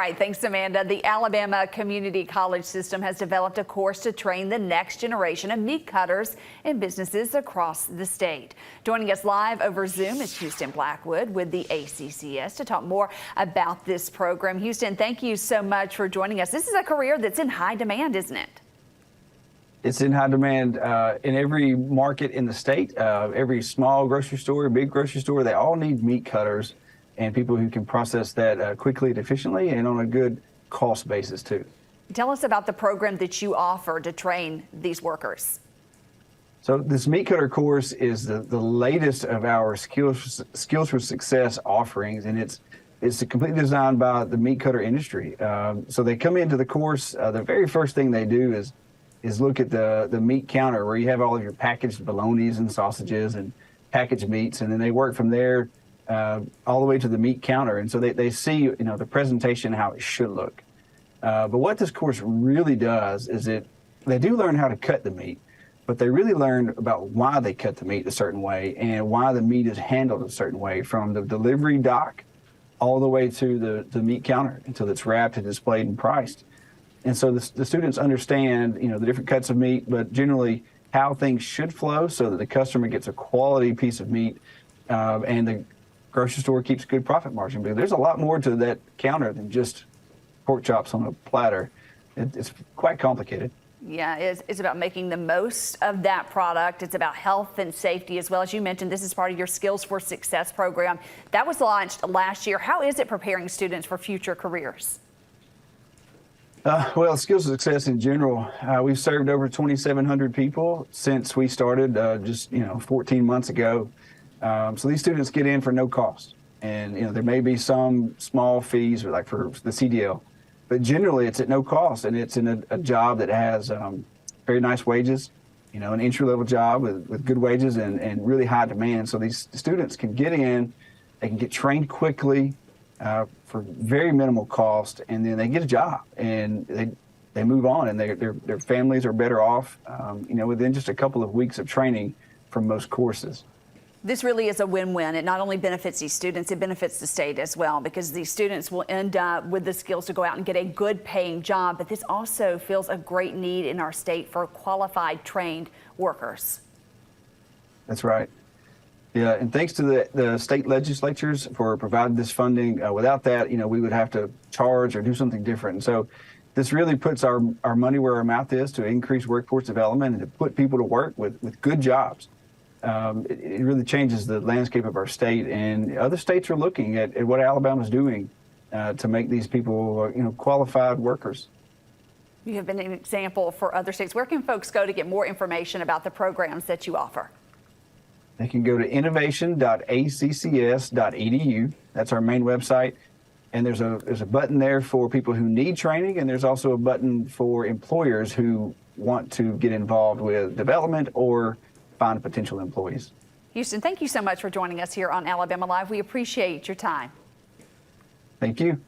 right, thanks, Amanda. The Alabama Community College System has developed a course to train the next generation of meat cutters in businesses across the state. Joining us live over Zoom is Houston Blackwood with the ACCS to talk more about this program. Houston, thank you so much for joining us. This is a career that's in high demand, isn't it? It's in high demand in every market in the state. Every small grocery store, big grocery store, they all need meat cutters and people who can process that quickly and efficiently and on a good cost basis too. Tell us about the program that you offer to train these workers. So this meat cutter course is the latest of our Skills for Success offerings, and it's completely designed by the meat cutter industry. So they come into the course, the very first thing they do is look at the meat counter where you have all of your packaged bolognas and sausages and packaged meats, and then they work from there all the way to the meat counter. And so they see, the presentation, how it should look. But what this course really does is they do learn how to cut the meat, but they really learn about why they cut the meat a certain way and why the meat is handled a certain way, from the delivery dock all the way to the meat counter until it's wrapped and displayed and priced. And so the students understand, the different cuts of meat, but generally how things should flow so that the customer gets a quality piece of meat and the grocery store keeps good profit margin. Because there's a lot more to that counter than just pork chops on a platter. It's quite complicated. Yeah, it's about making the most of that product. It's about health and safety as well. As you mentioned, this is part of your Skills for Success program that was launched last year. How is it preparing students for future careers? Well, Skills of Success in general, we've served over 2,700 people since we started just 14 months ago. So these students get in for no cost, and there may be some small fees, like for the CDL, but generally it's at no cost, and it's in a job that has very nice wages, an entry-level job with good wages and really high demand. So these students can get in, they can get trained quickly, for very minimal cost, and then they get a job and they move on, and their families are better off, within just a couple of weeks of training from most courses. This really is a win-win. It not only benefits these students, it benefits the state as well, because these students will end up with the skills to go out and get a good paying job, but this also fills a great need in our state for qualified, trained workers. That's right. Yeah, and thanks to the state legislatures for providing this funding. Without that, we would have to charge or do something different. And so this really puts our money where our mouth is to increase workforce development and to put people to work with good jobs. It really changes the landscape of our state, and other states are looking at what Alabama's doing to make these people, qualified workers. You have been an example for other states. Where can folks go to get more information about the programs that you offer? They can go to innovation.accs.edu. That's our main website. And there's a button there for people who need training, and there's also a button for employers who want to get involved with development or find potential employees. Houston, thank you so much for joining us here on Alabama Live. We appreciate your time. Thank you.